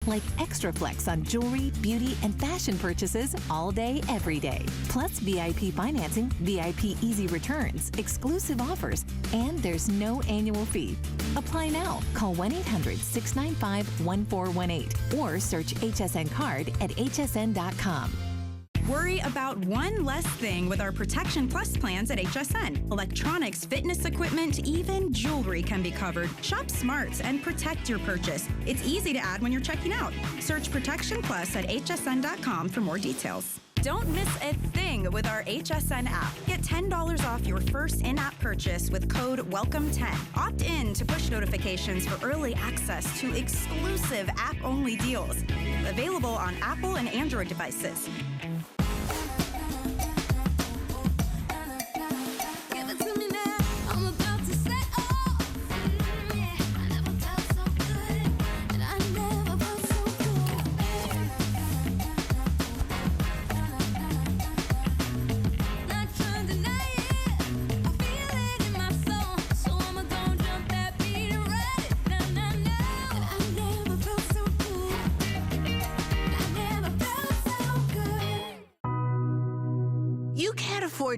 like extra flex on jewelry, beauty, and fashion purchases all day, every day. Plus VIP financing, VIP easy returns, exclusive offers, and there's no annual fee. Apply now. Call 1-800-695-1418 or search HSN card at hsn.com. Worry about one less thing with our Protection Plus plans at HSN. Electronics, fitness equipment, even jewelry can be covered. Shop smart and protect your purchase. It's easy to add when you're checking out. Search Protection Plus at hsn.com for more details. Don't miss a thing with our HSN app. Get $10 off your first in-app purchase with code WELCOME10. Opt in to push notifications for early access to exclusive app-only deals. Available on Apple and Android devices.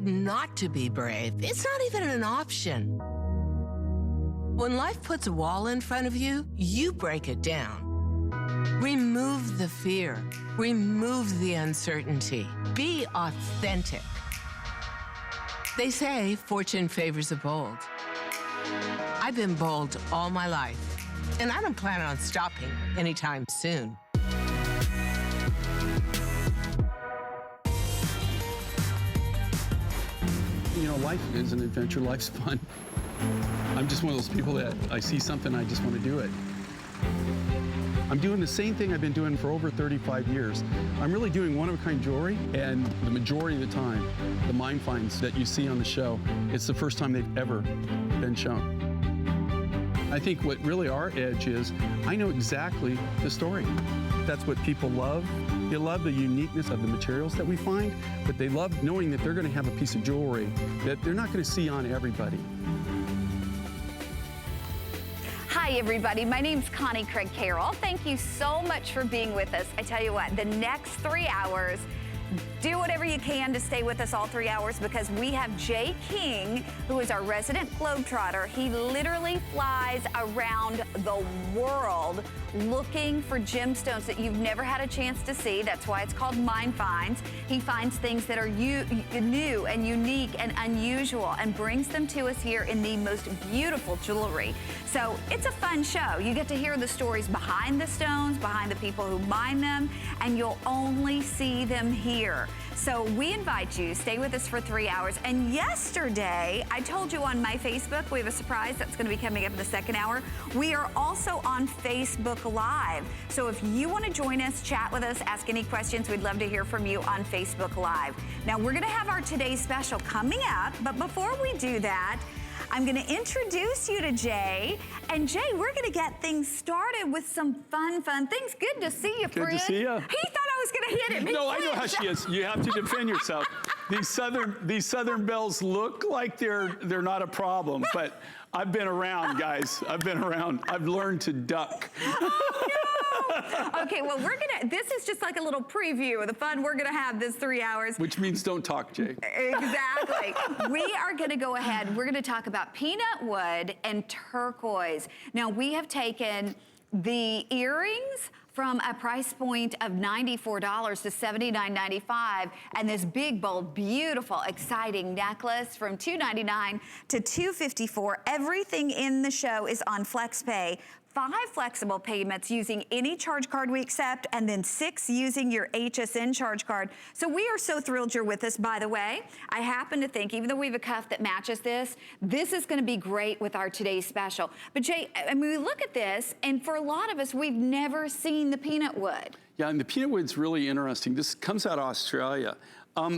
Not to be brave. It's not even an option. When life puts a wall in front of you, you break it down. Remove the fear. Remove the uncertainty. Be authentic. They say fortune favors the bold. I've been bold all my life, and I don't plan on stopping anytime soon. You know, life is an adventure, life's fun. I'm just one of those people that I see something, I just want to do it. I'm doing the same thing I've been doing for over 35 years. I'm really doing one-of-a-kind jewelry, and the majority of the time, the mine finds that you see on the show, it's the first time they've ever been shown. I think what really our edge is, I know exactly the story. That's what people love. They love the uniqueness of the materials that we find, but they love knowing that they're going to have a piece of jewelry that they're not going to see on everybody. Hi, everybody. My name's Connie Craig-Carroll. Thank you so much for being with us. I tell you what, the next 3 hours, do whatever you can to stay with us all 3 hours, because we have Jay King, who is our resident globetrotter. He literally flies around the world looking for gemstones that you've never had a chance to see. That's why it's called Mine Finds. He finds things that are new and unique and unusual and brings them to us here in the most beautiful jewelry. So it's a fun show. You get to hear the stories behind the stones, behind the people who mine them, and you'll only see them here. So we invite you, stay with us for 3 hours. And yesterday, I told you on my Facebook, we have a surprise that's gonna be coming up in the second hour. We are also on Facebook Live. So if you wanna join us, chat with us, ask any questions, we'd love to hear from you on Facebook Live. Now we're gonna have our today's special coming up, but before we do that, I'm gonna introduce you to Jay. And Jay, we're gonna get things started with some fun things. Good to see you, friend. Good to see you. He thought I was gonna hit him. No, I know how she is. You have to defend yourself. These Southern belles look like they're not a problem, but I've been around, guys. I've been around. I've learned to duck. Oh, no. Okay, well, this is just like a little preview of the fun we're gonna have this 3 hours. Which means don't talk, Jay. Exactly. We are gonna go ahead, we're gonna talk about peanut wood and turquoise. Now, we have taken the earrings from a price point of $94 to $79.95, and this big, bold, beautiful, exciting necklace from $299 to $254. Everything in the show is on FlexPay. 5 flexible payments using any charge card we accept, and then 6 using your HSN charge card. So we are so thrilled you're with us, by the way. I happen to think, even though we have a cuff that matches this is gonna be great with our today's special. But Jay, I mean, we look at this, and for a lot of us, we've never seen the peanut wood. Yeah, and the peanut wood's really interesting. This comes out of Australia.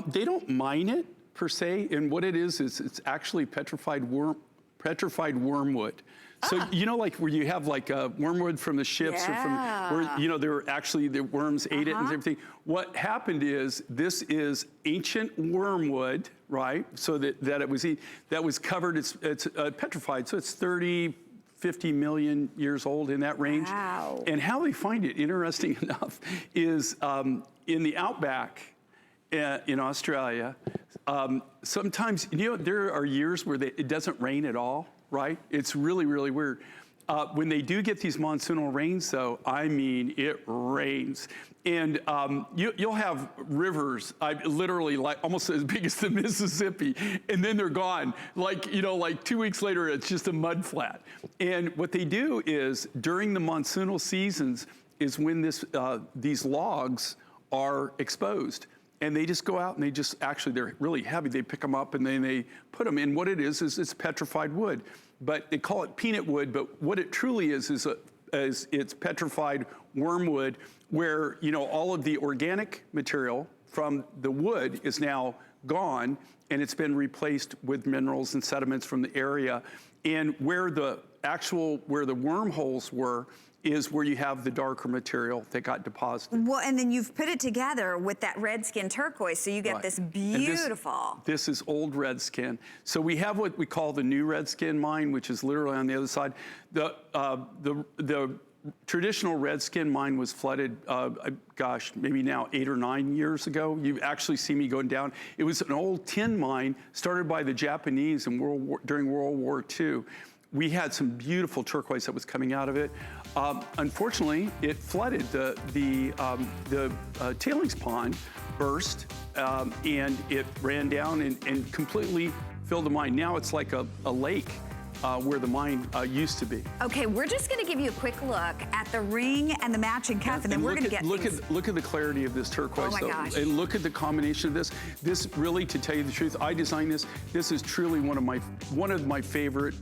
They don't mine it, per se, and what it is it's actually petrified wormwood. So, you know, like where you have like wormwood from the ships, or from where, you know, the worms ate it and everything. What happened is, this is ancient wormwood, right? So that it was covered, it's petrified, so it's 30, 50 million years old, in that range. Wow. And how they find it, interesting enough, is in the outback in Australia. Sometimes, there are years where it doesn't rain at all, right? It's really, really weird. When they do get these monsoonal rains, though, I mean, it rains. And you'll have rivers, literally like almost as big as the Mississippi, and then they're gone. Like 2 weeks later, it's just a mud flat. And what they do is during the monsoonal seasons is when these logs are exposed. And they just go out and they're really heavy. They pick them up and then they put them in. What it is it's petrified wood. But they call it peanut wood, but what it truly is it's petrified wormwood, where all of the organic material from the wood is now gone, and it's been replaced with minerals and sediments from the area. And where the wormholes were is where you have the darker material that got deposited. Well, and then you've put it together with that red skin turquoise, so you get this beautiful. This is old red skin. So we have what we call the new red skin mine, which is literally on the other side. The traditional red skin mine was flooded, maybe now 8 or 9 years ago. You actually see me going down. It was an old tin mine started by the Japanese during World War II. We had some beautiful turquoise that was coming out of it. Unfortunately, it flooded. The tailings pond burst, and it ran down and completely filled the mine. Now it's like a lake where the mine used to be. Okay, we're just going to give you a quick look at the ring and the matching cuff, and then we're going to get look at the clarity of this turquoise. Oh my gosh. And look at the combination of this. This really, to tell you the truth, I designed this. This is truly one of my favorite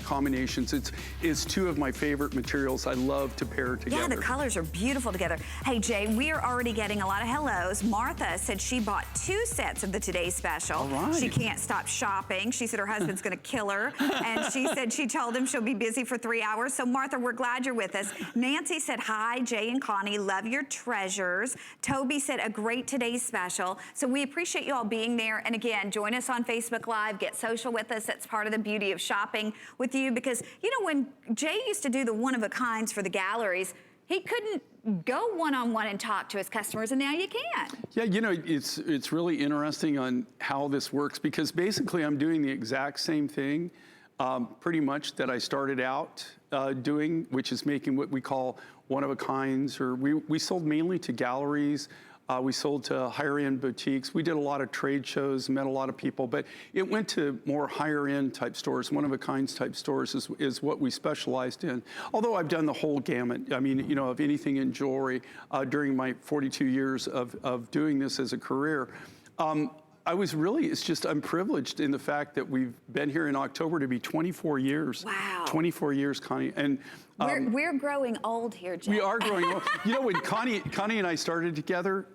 combinations. It's two of my favorite materials I love to pair together. Yeah, the colors are beautiful together. Hey, Jay, we are already getting a lot of hellos. Martha said she bought 2 sets of the Today's Special. All right. She can't stop shopping. She said her husband's going to kill her. And she said she told him she'll be busy for 3 hours. So, Martha, we're glad you're with us. Nancy said, hi, Jay and Connie. Love your treasures. Toby said, a great Today's Special. So we appreciate you all being there. And again, join us on Facebook Live. Get social with us. That's part of the beauty of shopping with you, because when Jay used to do the one-of-a-kinds for the galleries, he couldn't go one-on-one and talk to his customers, and now you can. Yeah, it's really interesting on how this works, because basically I'm doing the exact same thing pretty much that I started out doing, which is making what we call one-of-a-kinds, or we sold mainly to galleries. We sold to higher-end boutiques. We did a lot of trade shows, met a lot of people, but it went to more higher-end type stores. One-of-a-kinds type stores is what we specialized in. Although I've done the whole gamut, I mean, of anything in jewelry during my 42 years of doing this as a career. I'm privileged in the fact that we've been here in October to be 24 years. Wow. 24 years, Connie. And we're growing old here, Jay. We are growing old. When Connie and I started together,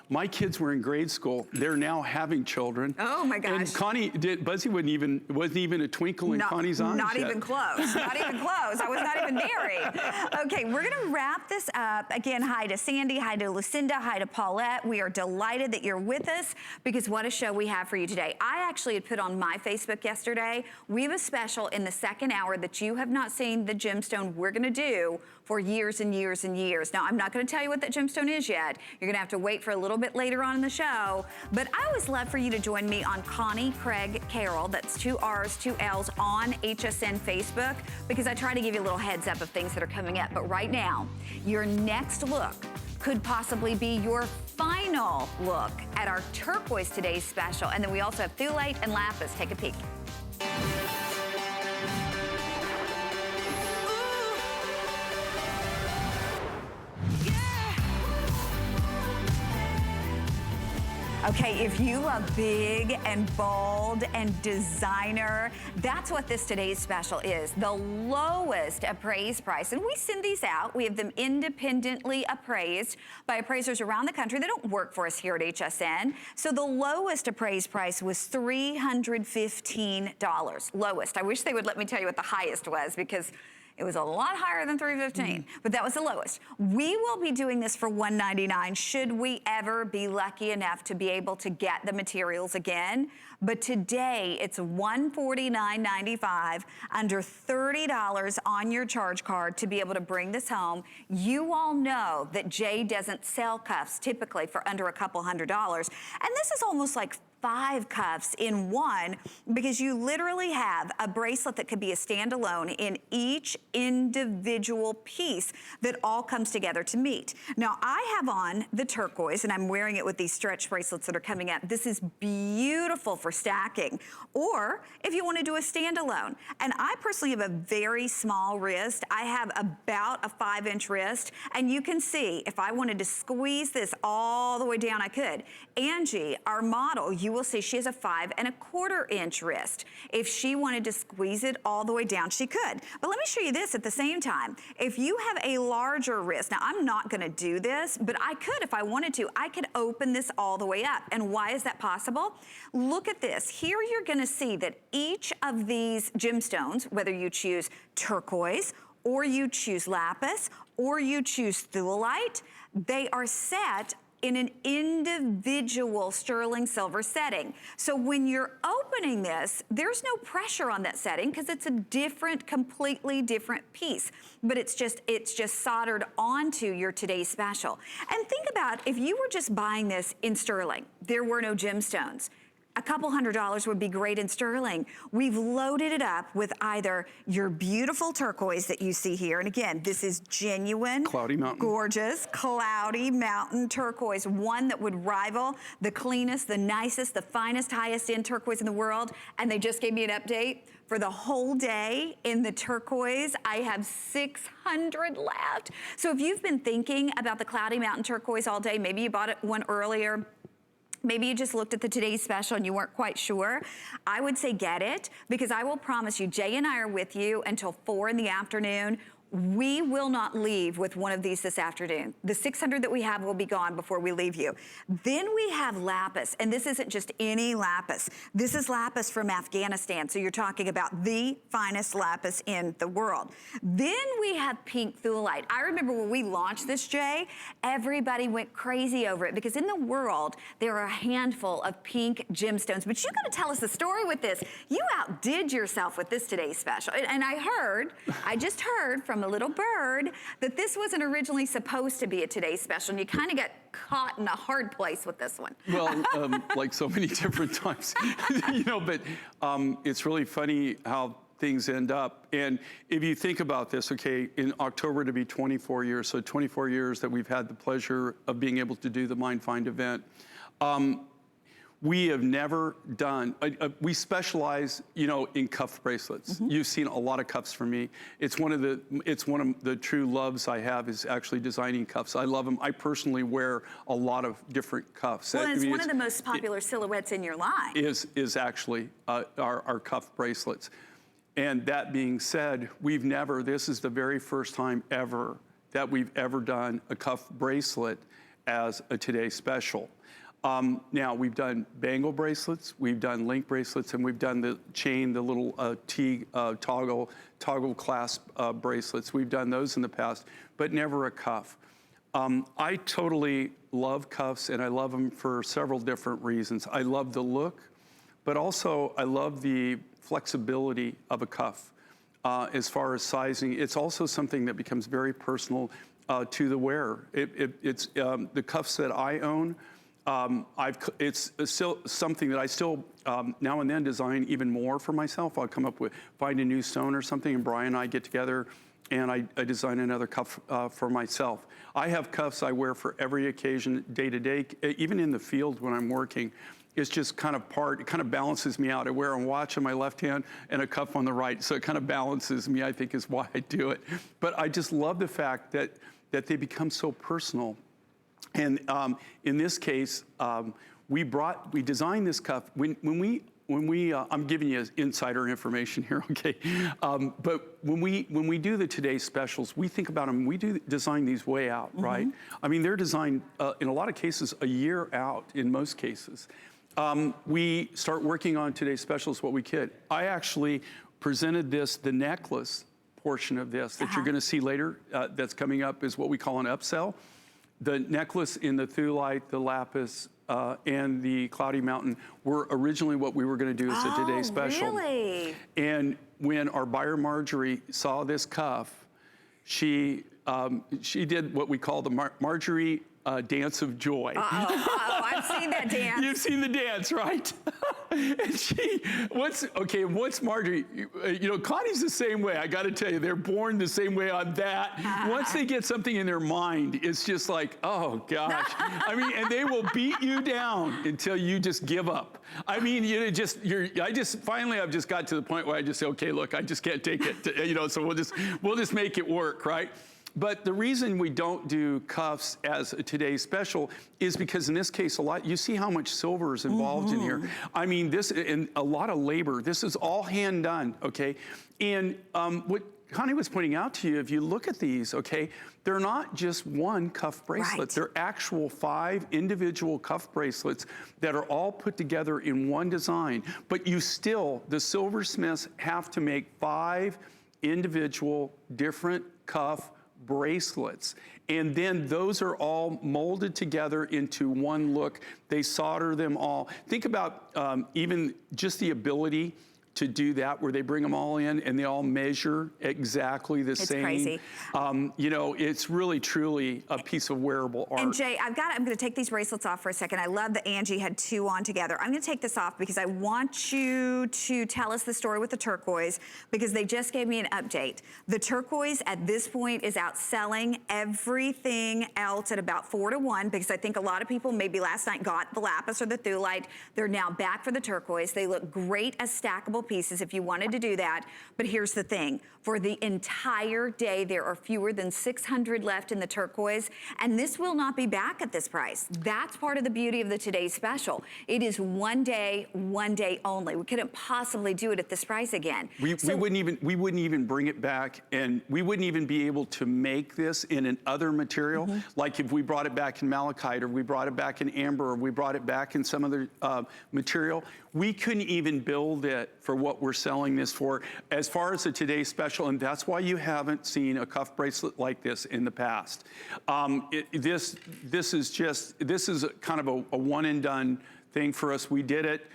my kids were in grade school. They're now having children. Oh my gosh. And Buzzy wasn't even a twinkle in Connie's eyes. Not even close. Not even close. I was not even married. Okay, we're gonna wrap this up. Again, hi to Sandy, hi to Lucinda, hi to Paulette. We are delighted that you're with us, because what a show we have for you today. I actually had put on my Facebook yesterday, we have a special in the second hour that you have not seen, the gemstone we're gonna do for years and years and years. Now, I'm not gonna tell you what that gemstone is yet. You're gonna have to wait for a little bit later on in the show, but I always love for you to join me on Connie Craig-Carroll, that's 2 R's, 2 L's, on HSN Facebook, because I try to give you a little heads up of things that are coming up. But right now, your next look could possibly be your final look at our turquoise Today's Special. And then we also have Thulate and Lapis. Take a peek. Okay, if you love big and bold and designer, that's what this Today's Special is. The lowest appraised price. And we send these out. We have them independently appraised by appraisers around the country. They don't work for us here at HSN. So the lowest appraised price was $315. Lowest. I wish they would let me tell you what the highest was, because It was a lot higher than $315, but that was the lowest. We will be doing this for $199 should we ever be lucky enough to be able to get the materials again. But today it's $149.95, under $30 on your charge card to be able to bring this home. You all know that Jay doesn't sell cuffs typically for under a couple $100. And this is almost like 5 cuffs in one, because you literally have a bracelet that could be a standalone in each individual piece that all comes together to meet. Now, I have on the turquoise, and I'm wearing it with these stretch bracelets that are coming out. This is beautiful for stacking, or if you want to do a standalone. And I personally have a very small wrist. I have about a 5-inch wrist, and you can see if I wanted to squeeze this all the way down, I could. Angie, our model, you will see she has a 5¼ inch wrist. If she wanted to squeeze it all the way down, she could. But let me show you this at the same time. If you have a larger wrist, now I'm not gonna do this, but I could if I wanted to. I could open this all the way up. And why is that possible? Look at this. Here you're gonna see that each of these gemstones, whether you choose turquoise, or you choose lapis, or you choose thulite, they are set in an individual sterling silver setting. So when you're opening this, there's no pressure on that setting because it's a different, completely different piece. But it's just soldered onto your today's special. And think about if you were just buying this in sterling, there were no gemstones. A couple $100 would be great in sterling. We've loaded it up with either your beautiful turquoise that you see here, and again, this is genuine, Cloudy Mountain, gorgeous, cloudy mountain turquoise, one that would rival the cleanest, the nicest, the finest, highest end turquoise in the world. And they just gave me an update. For the whole day in the turquoise, I have 600 left. So if you've been thinking about the Cloudy Mountain turquoise all day, maybe you bought one earlier, maybe you just looked at the today's special and you weren't quite sure, I would say get it, because I will promise you, Jay and I are with you until 4 in the afternoon. We will not leave with one of these this afternoon. The 600 that we have will be gone before we leave you. Then we have lapis, and this isn't just any lapis. This is lapis from Afghanistan, so you're talking about the finest lapis in the world. Then we have pink thulite. I remember when we launched this, Jay, everybody went crazy over it, because in the world, there are a handful of pink gemstones, but you gotta tell us the story with this. You outdid yourself with this today's special. And I just heard from a little bird that this wasn't originally supposed to be a today's special, and you kind of got caught in a hard place with this one. Well, like so many different times, you know, but it's really funny how things end up. And if you think about this, okay, in October to be 24 years, so 24 years that we've had the pleasure of being able to do the Mind Find event. We have never done, we specialize, you know, in cuff bracelets. You've seen a lot of cuffs from me. It's one of the true loves I have, is actually designing cuffs. I love them. I personally wear a lot of different cuffs. Well, it's one of the most popular silhouettes in your line. Is actually our cuff bracelets. And that being said, this is the very first time ever that we've ever done a cuff bracelet as a Today Special. Now, we've done bangle bracelets, we've done link bracelets, and we've done the chain, the little toggle clasp bracelets. We've done those in the past, but never a cuff. I totally love cuffs, and I love them for several different reasons. I love the look, but also I love the flexibility of a cuff. As far as sizing, it's also something that becomes very personal to the wearer. It's the cuffs that I own. It's still something that I still now and then design even more for myself. I'll find a new stone or something, and Brian and I get together and I design another cuff for myself. I have cuffs I wear for every occasion, day to day, even in the field when I'm working. It's just it kind of balances me out. I wear a watch on my left hand and a cuff on the right, so it kind of balances me, I think is why I do it. But I just love the fact that they become so personal. And in this case, we designed this cuff when we I'm giving you insider information here, okay? But when we do the Today Specials, we think about them. We design these way out, right? I mean, they're designed in a lot of cases a year out. In most cases, we start working on Today Specials what we could. I actually presented the necklace portion of this that you're gonna see later that's coming up is what we call an upsell. The necklace in the Thulite, the lapis, and the Cloudy Mountain were originally what we were gonna do as a Today Special. Really? And when our buyer Marjorie saw this cuff, she did what we call the Marjorie dance of joy. I've seen that dance. You've seen the dance, right? And what's Marjorie? You know, Connie's the same way. I got to tell you, they're born the same way on that. Once they get something in their mind, it's just like, oh gosh. I mean, and they will beat you down until you just give up. I mean, I've just got to the point where I just say, okay, look, I just can't take it. You know, so we'll just make it work, right? But the reason we don't do cuffs as a Today Special is because in this case, you see how much silver is involved in here. I mean, and a lot of labor. This is all hand done, okay? And what Connie was pointing out to you, if you look at these, okay, they're not just one cuff bracelet. Right. They're actual 5 individual cuff bracelets that are all put together in one design. But the silversmiths have to make 5 individual different cuff bracelets. And then those are all molded together into one look. They solder them all. Think about even just the ability to do that, where they bring them all in and they all measure exactly the same. It's crazy. You know, it's really, truly a piece of wearable art. And Jay, I'm gonna take these bracelets off for a second. I love that Angie had 2 on together. I'm gonna take this off because I want you to tell us the story with the turquoise, because they just gave me an update. The turquoise at this point is outselling everything else at about 4 to 1, because I think a lot of people maybe last night got the lapis or the thulite. They're now back for the turquoise. They look great as stackable pieces if you wanted to do that. But here's the thing, for the entire day, there are fewer than 600 left in the turquoise, and this will not be back at this price. That's part of the beauty of the Today Special. It is one day only. We couldn't possibly do it at this price again. We wouldn't even bring it back, and we wouldn't even be able to make this in an other material. Like if we brought it back in malachite, or we brought it back in amber, or we brought it back in some other material, we couldn't even build it for what we're selling this for as far as the Today Special, and that's why you haven't seen a cuff bracelet like this in the past. This is kind of a one and done thing for us. We did it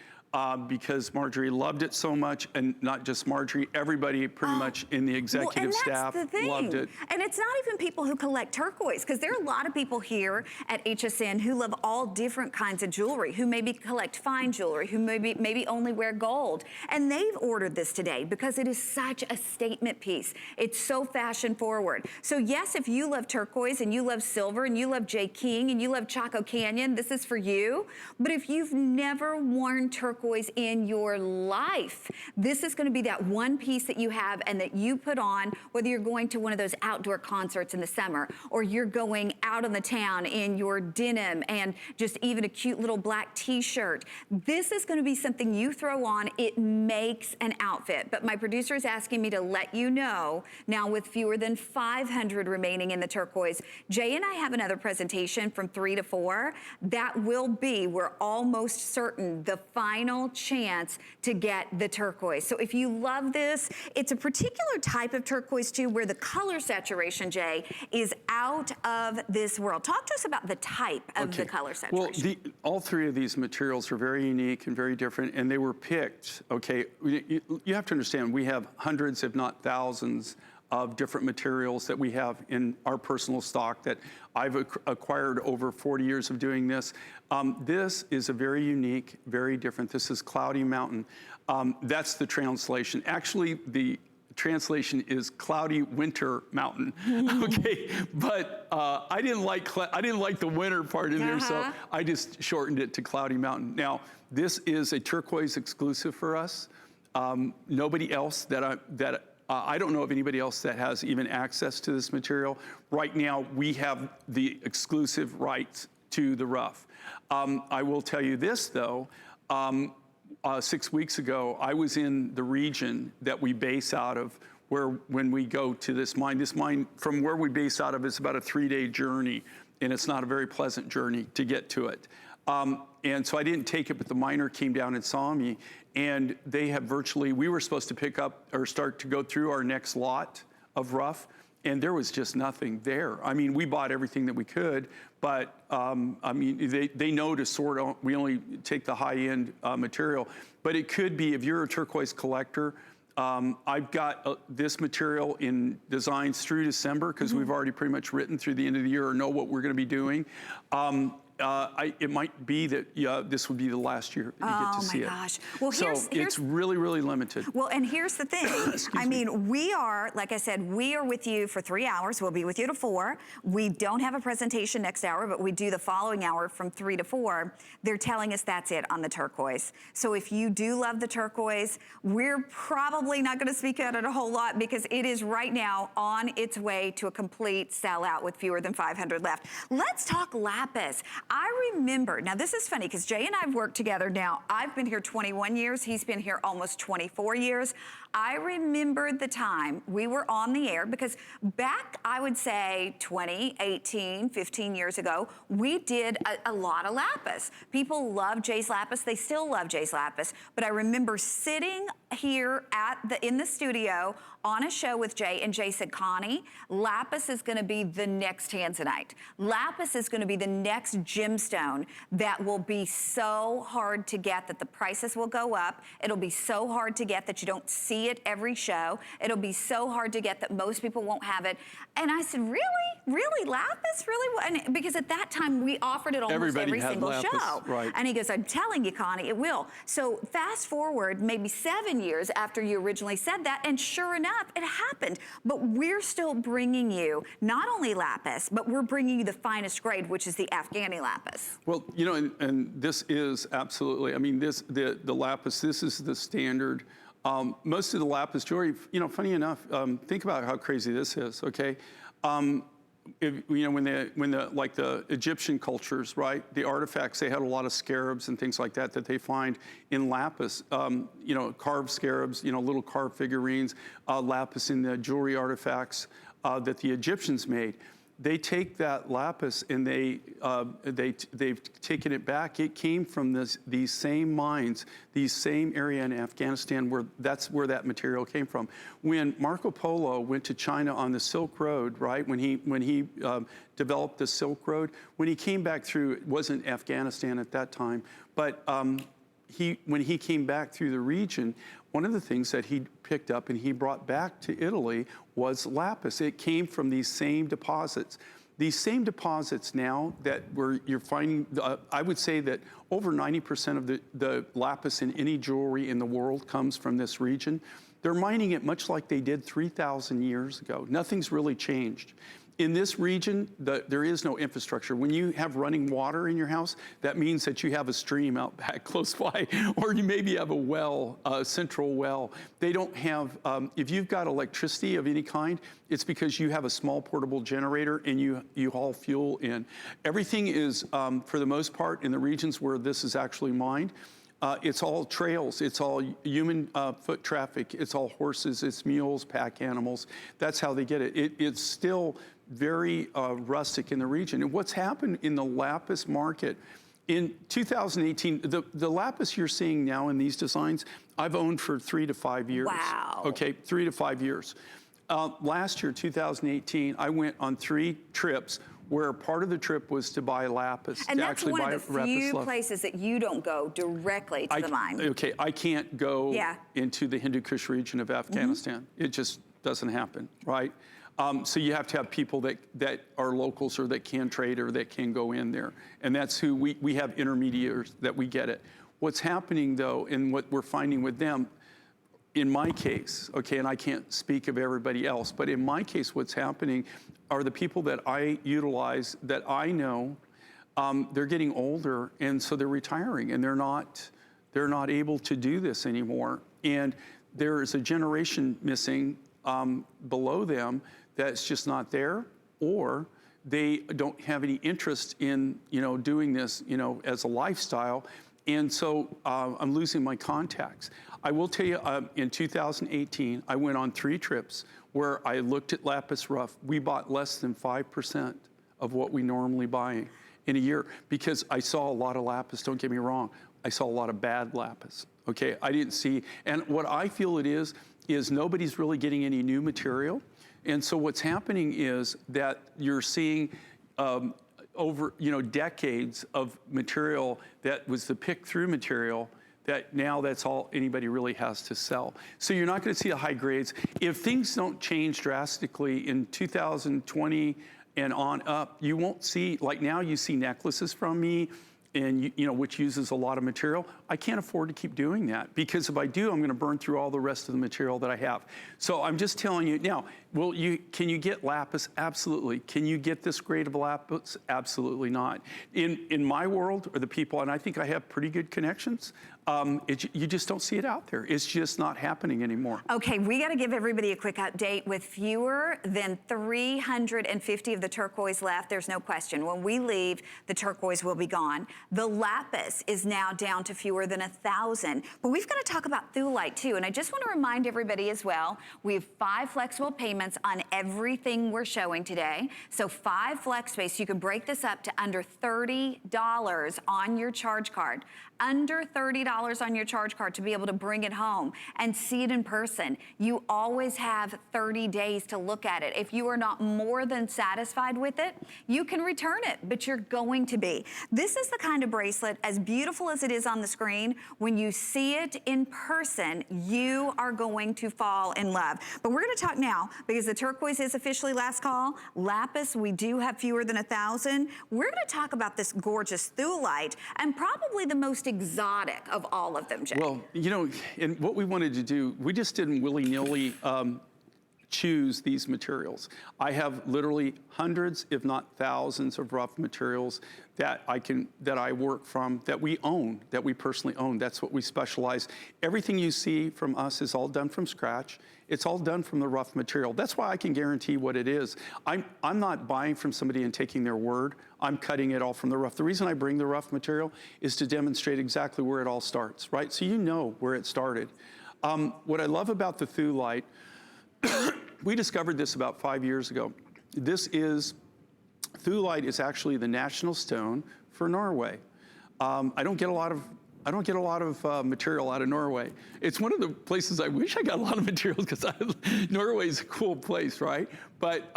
because Marjorie loved it so much, and not just Marjorie, everybody pretty much in the executive staff loved it. And it's not even people who collect turquoise, because there are a lot of people here at HSN who love all different kinds of jewelry, who maybe collect fine jewelry, who maybe only wear gold. And they've ordered this today because it is such a statement piece. It's so fashion forward. So yes, if you love turquoise and you love silver and you love J. King and you love Chaco Canyon, this is for you. But if you've never worn turquoise in your life, this is going to be that one piece that you have and that you put on, whether you're going to one of those outdoor concerts in the summer, or you're going out on the town in your denim and just even a cute little black t-shirt. This is going to be something you throw on. It makes an outfit. But my producer is asking me to let you know, now with fewer than 500 remaining in the turquoise, Jay and I have another presentation from 3 to 4. That will be, we're almost certain, the final chance to get the turquoise. So if you love this, it's a particular type of turquoise too, where the color saturation, Jay, is out of this world. Talk to us about the type of the color saturation. Well, all 3 of these materials are very unique and very different, and they were picked, okay? You have to understand, we have hundreds, if not thousands, of different materials that we have in our personal stock that I've acquired over 40 years of doing this. This is a very unique, very different. This is Cloudy Mountain. That's the translation. Actually, the translation is Cloudy Winter Mountain. Okay, but I didn't like the winter part in there, so I just shortened it to Cloudy Mountain. Now, this is a turquoise exclusive for us. Nobody else I don't know of anybody else that has even access to this material. Right now, we have the exclusive rights to the rough. I will tell you this, though. 6 weeks ago, I was in the region that we base out of, when we go to this mine, from where we base out of, is about a 3-day journey, and it's not a very pleasant journey to get to it. And so I didn't take it, but the miner came down and saw me, and they have we were supposed to pick up or start to go through our next lot of rough, and there was just nothing there. I mean, we bought everything that we could, but I mean, they know to sort out, we only take the high-end material, but it could be, if you're a turquoise collector, I've got this material in designs through December, because we've already pretty much written through the end of the year or know what we're gonna be doing. It might be that this would be the last year that you get to see it. Oh my gosh. Well, so it's really, really limited. Well, and here's the thing. I mean, we are, like I said, we are with you for 3 hours. We'll be with you to 4. We don't have a presentation next hour, but we do the following hour from 3 to 4. They're telling us that's it on the turquoise. So if you do love the turquoise, we're probably not gonna speak out it a whole lot, because it is right now on its way to a complete sellout with fewer than 500 left. Let's talk lapis. I remember, now this is funny, because Jay and I have worked together now. I've been here 21 years. He's been here almost 24 years. I remember the time we were on the air, because back, I would say 20, 18, 15 years ago, we did a lot of lapis. People love Jay's lapis. They still love Jay's lapis. But I remember sitting here in the studio on a show with Jay, and Jay said, Connie, lapis is gonna be the next tanzanite. Lapis is gonna be the next gemstone that will be so hard to get that the prices will go up. It'll be so hard to get that you don't see it every show. It'll be so hard to get that most people won't have it. And I said, really? Really, lapis? Really? And because at that time, we offered it almost every single show. Right. And he goes, I'm telling you, Connie, it will. So fast forward maybe 7 years after you originally said that, and sure enough, it happened. But we're still bringing you not only lapis, but we're bringing you the finest grade, which is the Afghani lapis. Well, you know, and this is absolutely, I mean, the lapis, this is the standard. Most of the lapis jewelry, you know, funny enough, think about how crazy this is, okay? You know, when the Egyptian cultures, right, the artifacts, they had a lot of scarabs and things like that that they find in lapis. You know, carved scarabs, you know, little carved figurines, lapis in the jewelry artifacts that the Egyptians made. They take that lapis and they've taken it back. It came from these same mines, these same area in Afghanistan, that's where that material came from. When Marco Polo went to China on the Silk Road, right? When he developed the Silk Road, when he came back through, it wasn't Afghanistan at that time, but when he came back through the region, one of the things that he picked up and he brought back to Italy was lapis. It came from these same deposits. These same deposits now that you're finding, I would say that over 90% of the lapis in any jewelry in the world comes from this region. They're mining it much like they did 3,000 years ago. Nothing's really changed. In this region, there is no infrastructure. When you have running water in your house, that means that you have a stream out back close by, or you maybe have a well, a central well. They don't have, if you've got electricity of any kind, it's because you have a small portable generator and you haul fuel in. Everything is, for the most part, in the regions where this is actually mined, it's all trails, it's all human foot traffic, it's all horses, it's mules, pack animals. That's how they get it. It's still very rustic in the region. And what's happened in the lapis market, in 2018, the lapis you're seeing now in these designs, I've owned for 3 to 5 years. Wow. Okay, 3 to 5 years. Last year, 2018, I went on 3 trips where part of the trip was to buy lapis. And that's one of the few places that you don't go directly to the mine. Okay, I can't go into the Hindu Kush region of Afghanistan. It just doesn't happen, right? So you have to have people that are locals or that can trade or that can go in there. And that's who we have intermediaries that we get it. What's happening though, and what we're finding with them, in my case, okay, and I can't speak of everybody else, but in my case, what's happening are the people that I utilize, that I know, they're getting older, and so they're retiring, and they're not able to do this anymore. And there is a generation missing below them that's just not there, or they don't have any interest in, you know, doing this, you know, as a lifestyle. And so I'm losing my contacts. I will tell you, in 2018, I went on 3 trips where I looked at lapis rough. We bought less than 5% of what we normally buy in a year, because I saw a lot of lapis, don't get me wrong. I saw a lot of bad lapis, okay? I didn't see, and what I feel it is nobody's really getting any new material. And so what's happening is that you're seeing over, decades of material that was the pick-through material that now that's all anybody really has to sell. So you're not going to see the high grades. If things don't change drastically in 2020 and on up, you won't see, like now you see necklaces from me, and which uses a lot of material. I can't afford to keep doing that, because if I do, I'm going to burn through all the rest of the material that I have. So I'm just telling you now, can you get lapis? Absolutely. Can you get this grade of lapis? Absolutely not. In my world, or the people, and I think I have pretty good connections, you just don't see it out there. It's just not happening anymore. Okay, we got to give everybody a quick update. With fewer than 350 of the turquoise left, there's no question. When we leave, the turquoise will be gone. The lapis is now down to fewer than 1,000. But we've got to talk about thulite too. And I just want to remind everybody as well, we have 5 flexible payments on everything we're showing today. So 5 flex pay, so you can break this up to under $30 on your charge card. Under $30 on your charge card to be able to bring it home and see it in person. You always have 30 days to look at it. If you are not more than satisfied with it, you can return it, but you're going to be. This is the kind of bracelet, as beautiful as it is on the screen, when you see it in person, you are going to fall in love. But we're gonna talk now, because the turquoise is officially last call. Lapis, we do have fewer than 1,000. We're gonna talk about this gorgeous thulite, and probably the most exotic of all of them, Jay. Well, and what we wanted to do, we just didn't willy-nilly choose these materials. I have literally hundreds, if not thousands, of rough materials that I work from, that we own, that we personally own. That's what we specialize. Everything you see from us is all done from scratch. It's all done from the rough material. That's why I can guarantee what it is. I'm not buying from somebody and taking their word. I'm cutting it all from the rough. The reason I bring the rough material is to demonstrate exactly where it all starts, right? So you know where it started. What I love about the thulite, we discovered this about 5 years ago. Thulite is actually the national stone for Norway. I don't get a lot of material out of Norway. It's one of the places I wish I got a lot of materials, because Norway is a cool place, right? But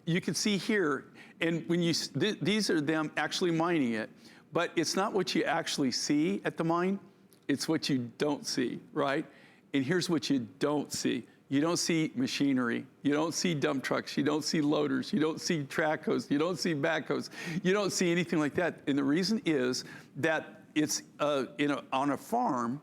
you can see here, and when these are them actually mining it, but it's not what you actually see at the mine, it's what you don't see, right? And here's what you don't see. You don't see machinery. You don't see dump trucks. You don't see loaders. You don't see track hoes. You don't see backhoes. You don't see anything like that. And the reason is that it's on a farm,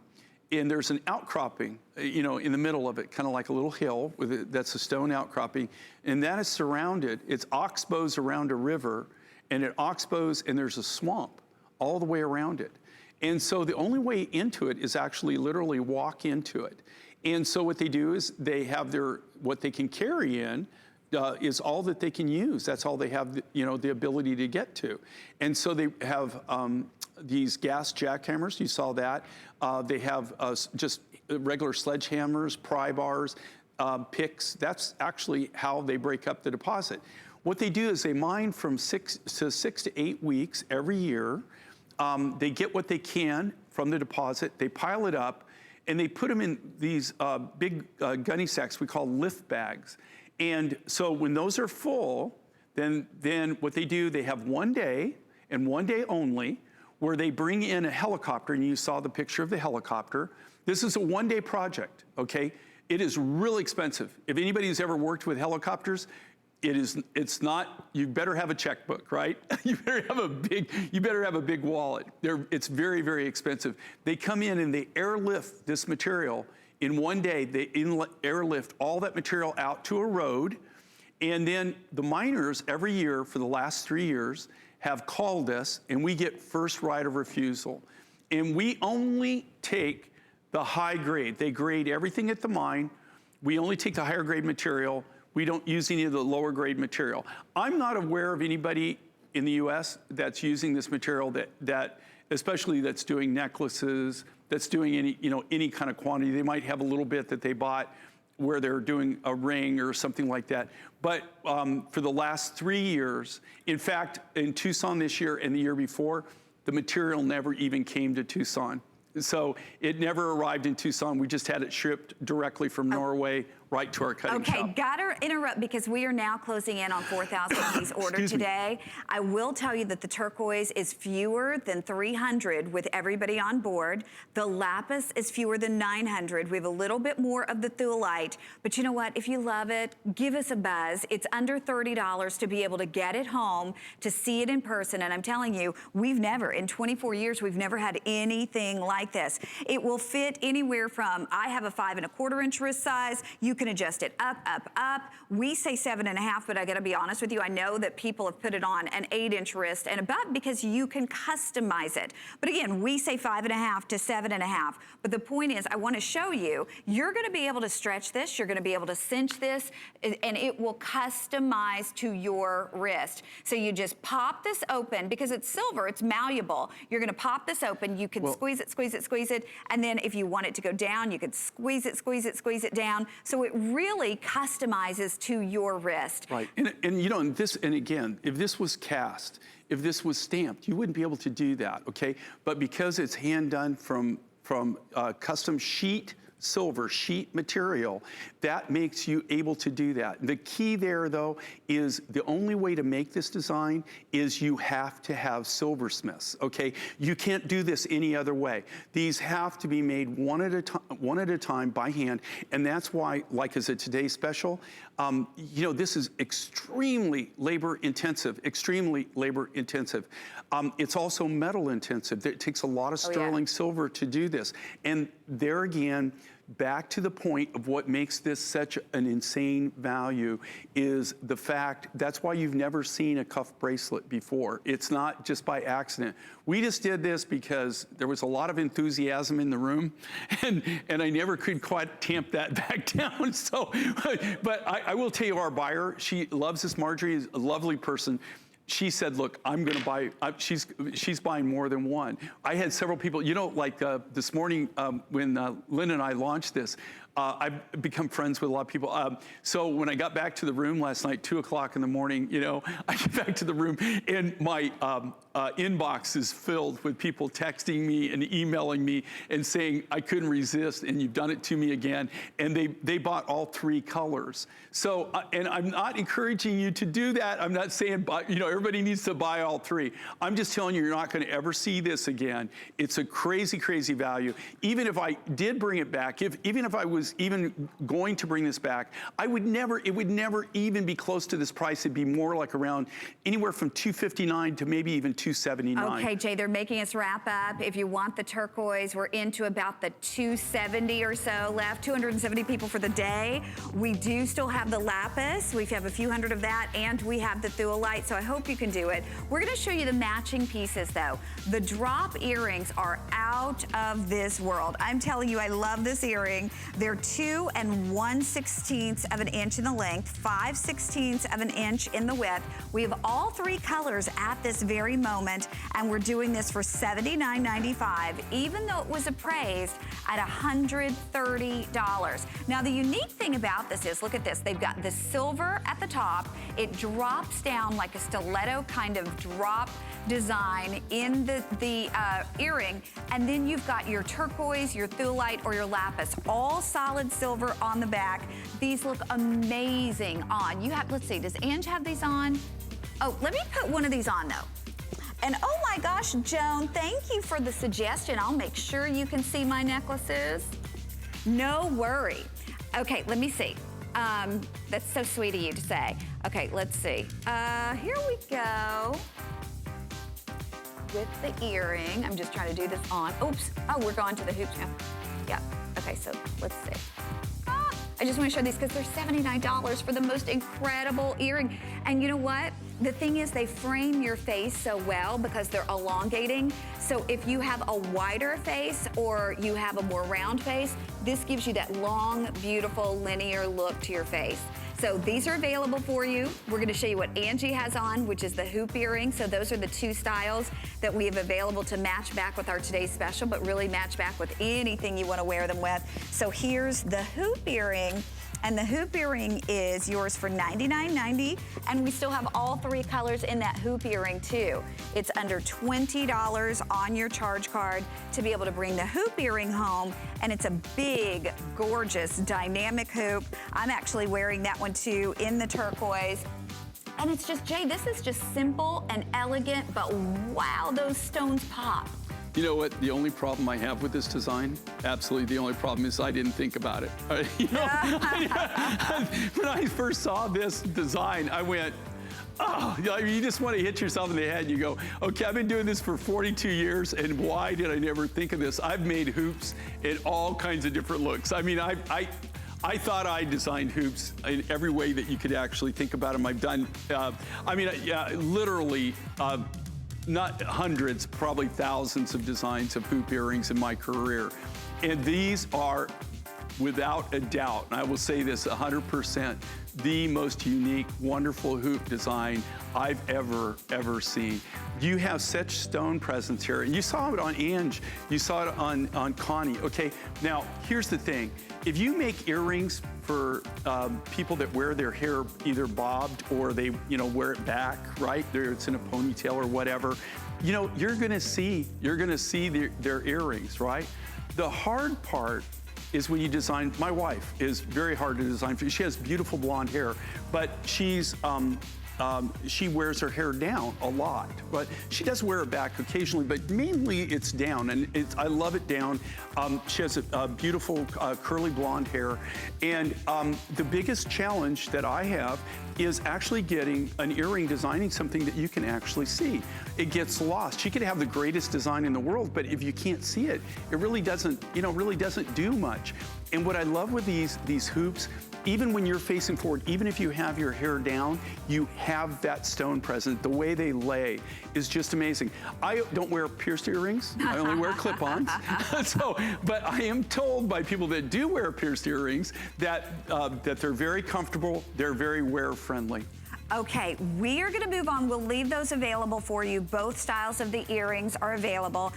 and there's an outcropping, in the middle of it, kind of like a little hill that's a stone outcropping, and that is surrounded. It's oxbows around a river, and it oxbows, and there's a swamp all the way around it. And so the only way into it is actually literally walk into it. And so what they do is they have what they can carry in is all that they can use. That's all they have, the ability to get to. And so they have these gas jackhammers. You saw that. They have just regular sledgehammers, pry bars, picks. That's actually how they break up the deposit. What they do is they mine from 6 to 8 weeks every year. They get what they can from the deposit. They pile it up, and they put them in these big gunny sacks we call lift bags. And so when those are full, then what they do, they have one day, and one day only, where they bring in a helicopter, and you saw the picture of the helicopter. This is a one-day project, okay? It is really expensive. If anybody's ever worked with helicopters, it's not, you better have a checkbook, right? You better have a big wallet. It's very, very expensive. They come in and they airlift this material in one day. They airlift all that material out to a road, and then the miners every year for the last 3 years have called us, and we get first right of refusal. And we only take the high grade. They grade everything at the mine. We only take the higher grade material. We don't use any of the lower grade material. I'm not aware of anybody in the US that's using this material especially that's doing necklaces, that's doing any kind of quantity. They might have a little bit that they bought where they're doing a ring or something like that. But for the last 3 years, in fact, in Tucson this year and the year before, the material never even came to Tucson. So it never arrived in Tucson. We just had it shipped directly from Norway right to our cutting shop. Okay, gotta interrupt because we are now closing in on 4,000 piece order today. I will tell you that the turquoise is fewer than 300 with everybody on board. The lapis is fewer than 900. We have a little bit more of the thuolite, but you know what? If you love it, give us a buzz. It's under $30 to be able to get it home, to see it in person, and I'm telling you, we've never, in 24 years, we've never had anything like this. It will fit anywhere from, I have a 5 1/4 inch wrist size. You can adjust it up, up, up. We say 7 1/2, but I gotta be honest with you, I know that people have put it on an 8-inch wrist and above because you can customize it. But again, we say 5 1/2 to 7 1/2. But the point is, I wanna show you, you're gonna be able to stretch this, you're gonna be able to cinch this, and it will customize to your wrist. So you just pop this open, because it's silver, it's malleable. You're gonna pop this open, you can squeeze it, squeeze it, squeeze it, and then if you want it to go down, you could squeeze it, squeeze it, squeeze it down. So it really customizes to your wrist. Right, and you know, and again, if this was cast, if this was stamped, you wouldn't be able to do that, okay? But because it's hand done from custom silver sheet material, that makes you able to do that. The key there, though, is the only way to make this design is you have to have silversmiths, okay? You can't do this any other way. These have to be made one at a time by hand, and that's why, like as a Today Special, you know, this is extremely labor intensive, extremely labor intensive. It's also metal intensive. It takes a lot of sterling silver to do this. And there again, back to the point of what makes this such an insane value is the fact, that's why you've never seen a cuff bracelet before. It's not just by accident. We just did this because there was a lot of enthusiasm in the room, and I never could quite tamp that back down. So, but I will tell you, our buyer, she loves this. Marjorie is a lovely person. She said, look, I'm gonna buy, she's buying more than one. I had several people, you know, like this morning when Lynn and I launched this, I've become friends with a lot of people. So when I got back to the room last night, 2 o'clock in the morning, you know, I get back to the room and my inbox is filled with people texting me and emailing me and saying, I couldn't resist and you've done it to me again. And they bought all 3 colors. So, and I'm not encouraging you to do that. I'm not saying, you know, everybody needs to buy all 3. I'm just telling you, you're not gonna ever see this again. It's a crazy, crazy value. Even if I did bring it back, even if I was even going to bring this back, it would never even be close to this price. It'd be more like around anywhere from $259 to maybe even $279. Okay, Jay, they're making us wrap up. If you want the turquoise, we're into about the 270 or so left, 270 people for the day. We do still have the lapis. We have a few hundred of that, and we have the thuolite, so I hope you can do it. We're gonna show you the matching pieces though. The drop earrings are out of this world. I'm telling you, I love this earring. They're 2 1/16 of an inch in the length, 5/16 of an inch in the width. We have all 3 colors at this very moment, and we're doing this for $79.95, even though it was appraised at $130. Now, the unique thing about this is, look at this. They've got the silver at the top. It drops down like a stiletto kind of drop design in the earring, and then you've got your turquoise, your thuolite, or your lapis, all solid silver on the back. These look amazing on. You have, let's see, does Ange have these on? Oh, let me put one of these on though. And oh my gosh, Joan, thank you for the suggestion. I'll make sure you can see my necklaces. No worry. Okay, let me see. That's so sweet of you to say. Okay, let's see. Here we go. With the earring, I'm just trying to do this on. Oops, oh, we're going to the hoops now. Yeah, okay, so let's see. I just want to show these because they're $79 for the most incredible earring. And you know what? The thing is, they frame your face so well because they're elongating. So if you have a wider face or you have a more round face, this gives you that long, beautiful, linear look to your face. So these are available for you. We're gonna show you what Angie has on, which is the hoop earring. So those are the 2 styles that we have available to match back with our today's special, but really match back with anything you wanna wear them with. So here's the hoop earring. And the hoop earring is yours for $99.90. And we still have all 3 colors in that hoop earring too. It's under $20 on your charge card to be able to bring the hoop earring home. And it's a big, gorgeous, dynamic hoop. I'm actually wearing that one too in the turquoise. And it's just, Jay, this is just simple and elegant, but wow, those stones pop. You know what? The only problem I have with this design, absolutely the only problem, is I didn't think about it. You know, when I first saw this design, I went, oh, you just want to hit yourself in the head. You go, okay, I've been doing this for 42 years, and why did I never think of this? I've made hoops in all kinds of different looks. I mean, I thought I designed hoops in every way that you could actually think about them. I've done, literally, not hundreds, probably thousands of designs of hoop earrings in my career. And these are, without a doubt, and I will say this 100%, the most unique, wonderful hoop design I've ever seen. You have such stone presence here. And you saw it on Ange, you saw it on Connie. Okay, now here's the thing. If you make earrings for people that wear their hair either bobbed or they, wear it back, right? It's in a ponytail or whatever. You're gonna see their earrings, right? The hard part is when you design. My wife is very hard to design. She has beautiful blonde hair, but she wears her hair down a lot, but she does wear it back occasionally, but mainly it's down, and I love it down. She has a beautiful curly blonde hair, and the biggest challenge that I have is actually getting an earring, designing something that you can actually see. It gets lost. She could have the greatest design in the world, but if you can't see it, it really doesn't do much. And what I love with these hoops, even when you're facing forward, even if you have your hair down, you have that stone present. The way they lay is just amazing. I don't wear pierced earrings. I only wear clip-ons. But I am told by people that do wear pierced earrings that they're very comfortable, they're very wear-friendly. Okay, we are gonna move on. We'll leave those available for you. Both styles of the earrings are available.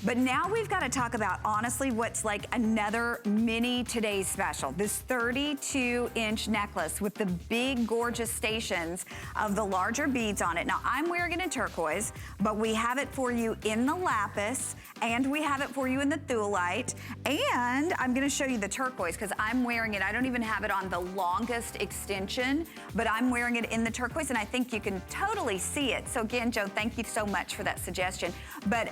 But now we've got to talk about, honestly, what's like another mini today's special. This 32-inch necklace with the big, gorgeous stations of the larger beads on it. Now, I'm wearing it in turquoise, but we have it for you in the lapis, and we have it for you in the thulite. And I'm going to show you the turquoise because I'm wearing it. I don't even have it on the longest extension, but I'm wearing it in the turquoise, and I think you can totally see it. So again, Joe, thank you so much for that suggestion. But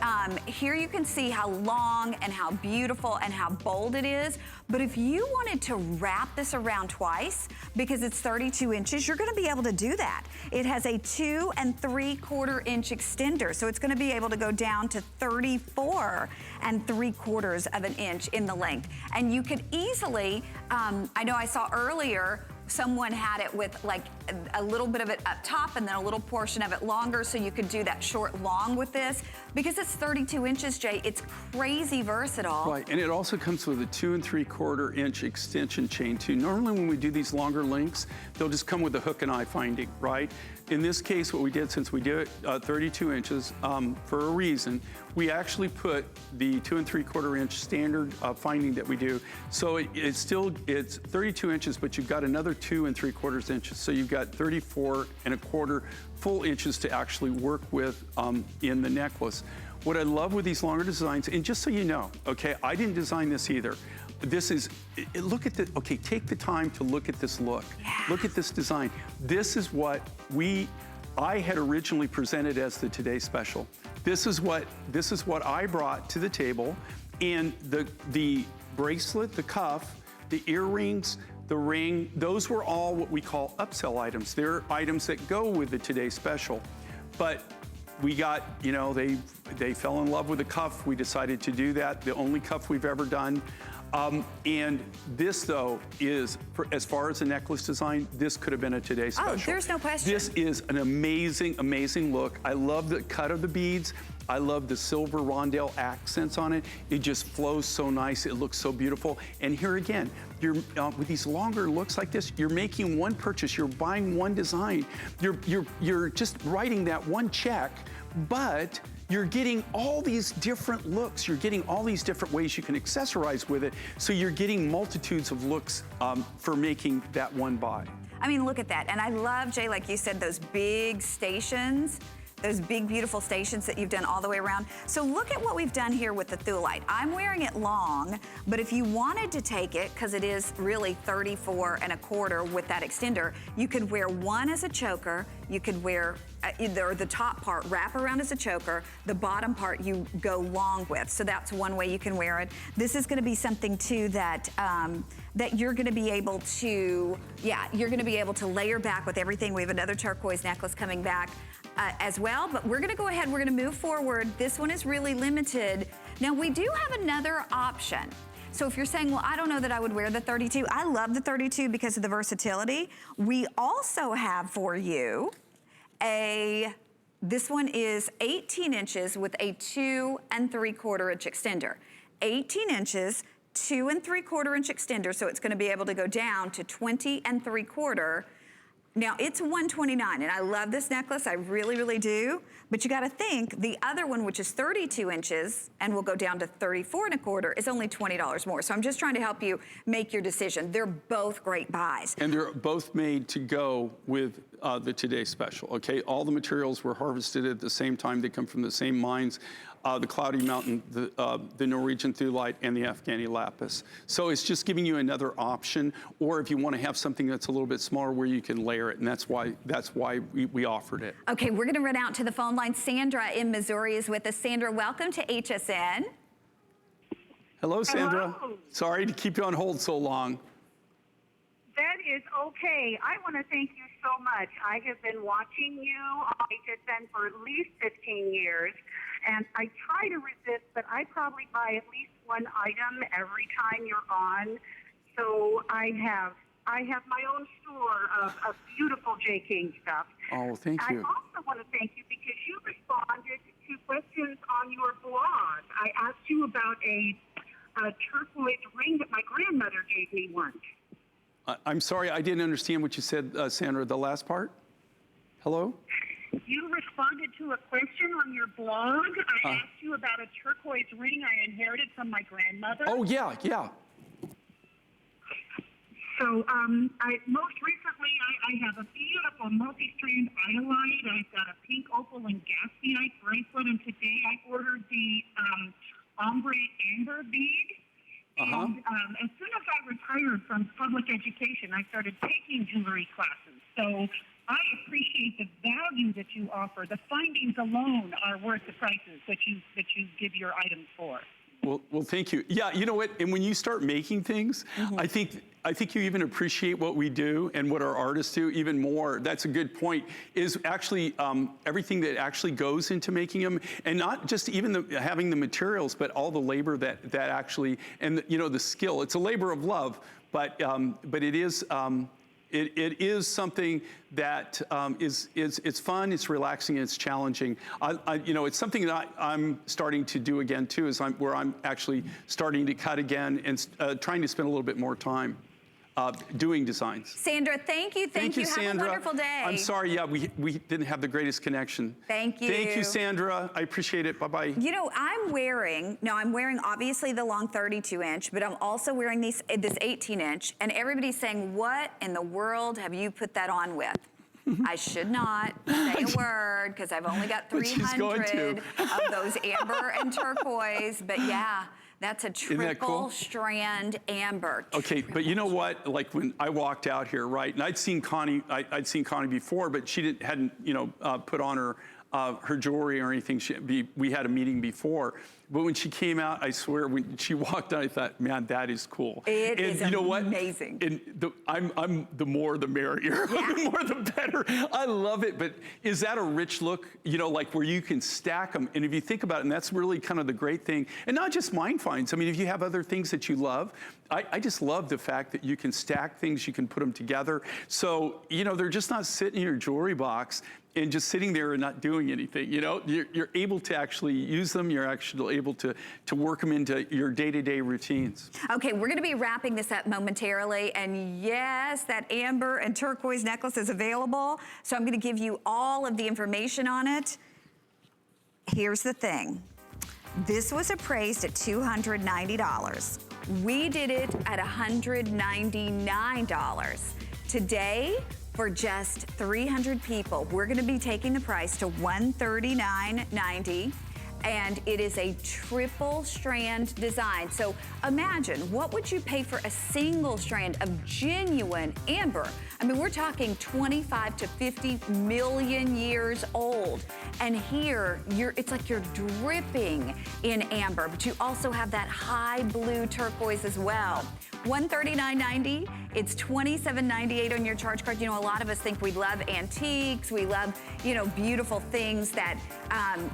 here you can see how long and how beautiful and how bold it is. But if you wanted to wrap this around twice, because it's 32 inches, you're gonna be able to do that. It has a 2 3/4 inch extender, so it's gonna be able to go down to 34 3/4 of an inch in the length. And you could easily, I know I saw earlier, someone had it with like a little bit of it up top and then a little portion of it longer, so you could do that short long with this. Because it's 32 inches, Jay, it's crazy versatile. Right, and it also comes with a 2 3/4 inch extension chain too. Normally when we do these longer lengths, they'll just come with a hook and eye finding, right? In this case, what we did, since we did it 32 inches for a reason, we actually put the 2 3/4 inch standard finding that we do. So it's 32 inches, but you've got another 2 3/4 inches. So you've got 34 1/4 full inches to actually work with in the necklace. What I love with these longer designs, and just so you know, okay, I didn't design this either. This is, look at the, okay, take the time to look at this look. Yeah. Look at this design. This is what I had originally presented as the Today Special. This is what I brought to the table, and the bracelet, the cuff, the earrings, the ring, those were all what we call upsell items. They're items that go with the Today Special. But we got, they fell in love with the cuff. We decided to do that, the only cuff we've ever done. And this, though, is, as far as a necklace design, this could have been a Today Special. Oh, there's no question. This is an amazing, amazing look. I love the cut of the beads. I love the silver rondelle accents on it. It just flows so nice. It looks so beautiful. And here again, you're with these longer looks like this, you're making one purchase. You're buying one design. You're just writing that one check, but you're getting all these different looks. You're getting all these different ways you can accessorize with it. So you're getting multitudes of looks for making that one buy. I mean, look at that. And I love, Jay, like you said, those big stations, those big, beautiful stations that you've done all the way around. So look at what we've done here with the Thulite. I'm wearing it long, but if you wanted to take it, because it is really 34 1/4 with that extender, you could wear one as a choker, you could wear either the top part wrap around as a choker, the bottom part you go long with. So that's one way you can wear it. This is gonna be something too that that you're gonna be able to, you're gonna be able to layer back with everything. We have another turquoise necklace coming back as well, but we're gonna go ahead, we're gonna move forward. This one is really limited. Now we do have another option. So if you're saying, well, I don't know that I would wear the 32, I love the 32 because of the versatility. We also have for you this one is 18 inches with a 2 3/4 inch extender. 18 inches, 2 3/4 inch extender, so it's gonna be able to go down to 20 3/4. Now it's $129, and I love this necklace, I really, really do. But you gotta think, the other one, which is 32 inches and will go down to 34 1/4, is only $20 more. So I'm just trying to help you make your decision. They're both great buys. And they're both made to go with the Today Special, okay? All the materials were harvested at the same time. They come from the same mines. The Cloudy Mountain, the Norwegian Thulite, and the Afghani Lapis. So it's just giving you another option, or if you want to have something that's a little bit smaller where you can layer it, and that's why we offered it. Okay, we're gonna run out to the phone line. Sandra in Missouri is with us. Sandra, welcome to HSN. Hello, Sandra. Hello. Sorry to keep you on hold so long. That is okay. I want to thank you so much. I have been watching you on HSN for at least 15 years, and I try to resist, but I probably buy at least one item every time you're on. So I have my own store of beautiful J. King stuff. Oh, thank you. I also want to thank you because you responded to questions on your blog. I asked you about a turquoise ring that my grandmother gave me once. I'm sorry, I didn't understand what you said, Sandra, the last part. Hello? You responded to a question on your blog. I asked you about a turquoise ring I inherited from my grandmother. Oh, yeah. So, most recently, I have a beautiful multi-strand iodide. I've got a pink opal and gaspionite bracelet, and today I ordered the ombre amber bead. And as soon as I retired from public education, I started taking jewelry classes. So I appreciate the value that you offer. The findings alone are worth the prices that you give your items for. Well, thank you. Yeah, you know what? And when you start making things, I think you even appreciate what we do and what our artists do even more. That's a good point. Is actually everything that actually goes into making them, and not just even having the materials, but all the labor that actually, and the skill. It's a labor of love, but it is. It is something that it's fun, it's relaxing, it's challenging. It's something that I'm starting to do again too. Where I'm actually starting to cut again and trying to spend a little bit more time doing designs. Sandra, thank you. Thank you, Sandra. Have a wonderful day. I'm sorry, we didn't have the greatest connection. Thank you. Thank you, Sandra. I appreciate it. Bye-bye. I'm wearing obviously the long 32 inch, but I'm also wearing this 18 inch, and everybody's saying, what in the world have you put that on with? I should not say a word because I've only got 300 of those amber and turquoise, but yeah. That's a triple strand amber. Okay, but you know what? Like when I walked out here, right? And I'd seen Connie before, but she hadn't put on her jewelry or anything. We had a meeting before. But when she came out, I swear, when she walked out, I thought, man, that is cool. It is you know what? Amazing. And I'm the more the merrier. Yeah. The more the better. I love it. But is that a rich look? Like where you can stack them. And if you think about it, and that's really kind of the great thing. And not just mine finds. I mean, if you have other things that you love, I just love the fact that you can stack things, you can put them together. So, they're just not sitting in your jewelry box and just sitting there and not doing anything. You're able to actually use them. You're actually able to work them into your day-to-day routines. Okay, we're gonna be wrapping this up momentarily. And yes, that amber and turquoise necklace is available. So I'm gonna give you all of the information on it. Here's the thing. This was appraised at $290. We did it at $199. Today, for just 300 people, we're gonna be taking the price to $139.90. And it is a triple strand design. So imagine, what would you pay for a single strand of genuine amber? I mean, we're talking 25 to 50 million years old. And here, it's like you're dripping in amber, but you also have that high blue turquoise as well. $139.90, it's $27.98 on your charge card. You know, a lot of us think we love antiques, we love, you know, beautiful things that,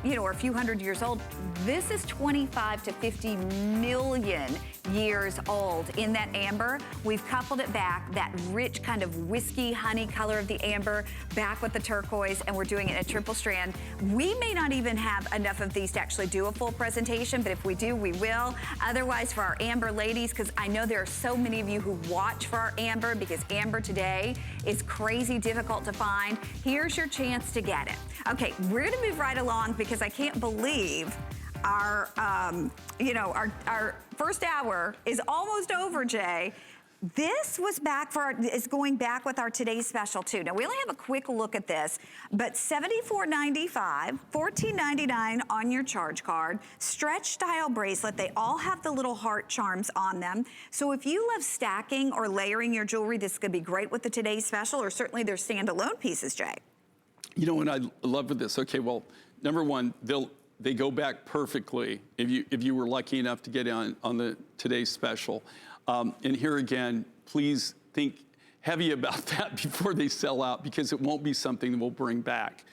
you know, are a few hundred years old. This is 25 to 50 million years old in that amber. We've coupled it back, that rich kind of whiskey honey color of the amber, back with the turquoise, and we're doing it in a triple strand. We may not even have enough of these to actually do a full presentation, but if we do, we will. Otherwise, for our amber ladies, because I know there are so many of you who watch for our amber, because amber today is crazy difficult to find. Here's your chance to get it. Okay, we're gonna move right along because I can't believe our, you know, our first hour is almost over, Jay. This was back for is going back with our today's special too. Now we only have a quick look at this, but $74.95, $14.99 on your charge card, stretch style bracelet. They all have the little heart charms on them. So if you love stacking or layering your jewelry, this could be great with the today's special, or certainly their standalone pieces, Jay. You know what I love with this? Okay, well, number one, they go back perfectly if you were lucky enough to get on the today's special. And here again, please think heavy about that before they sell out, because it won't be something that we'll bring back.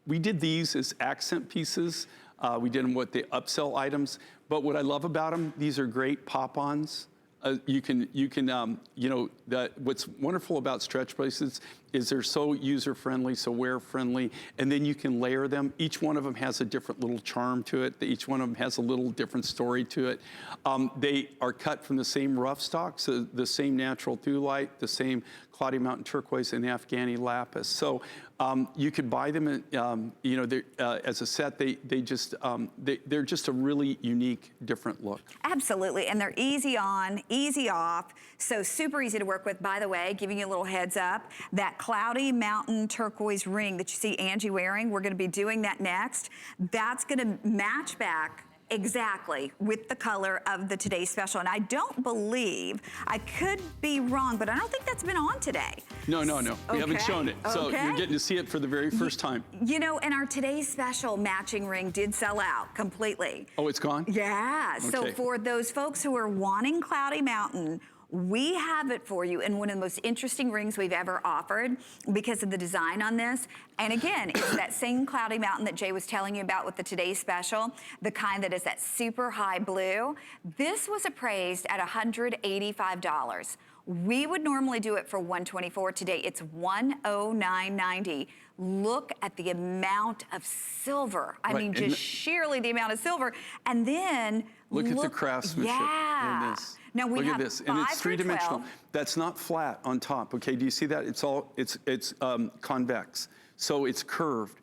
We did these as accent pieces. We did them with the upsell items. But what I love about them, these are great pop-ons. You know, what's wonderful about stretch bracelets is they're so user-friendly, so wear-friendly, and then you can layer them. Each one of them has a different little charm to it. Each one of them has a little different story to it. They are cut from the same rough stock, so the same natural thulite, the same Cloudy Mountain turquoise, and Afghani lapis. So you could buy them, you know, as a set. They're just a really unique, different look. Absolutely, and they're easy on, easy off, so super easy to work with. By the way, giving you a little heads up, that Cloudy Mountain turquoise ring that you see Angie wearing, we're gonna be doing that next. That's gonna match back exactly with the color of the today's special. And I don't believe, I could be wrong, but I don't think that's been on today. No. We haven't shown it. So Okay. you're getting to see it for the very first time. You know, and our today's special matching ring did sell out completely. Oh, it's gone? Yeah, so Okay. for those folks who are wanting Cloudy Mountain, we have it for you in one of the most interesting rings we've ever offered because of the design on this. And again, it's that same Cloudy Mountain that Jay was telling you about with the today's special, the kind that is that super high blue. This was appraised at $185. We would normally do it for $124. Today, it's $109.90. Look at the amount of silver. I mean, just sheerly the amount of silver. And then look at the craftsmanship in this. Now we look have at this, and it's 3-dimensional. 5 That's not flat on top. Okay, do you see that? It's convex, so it's curved.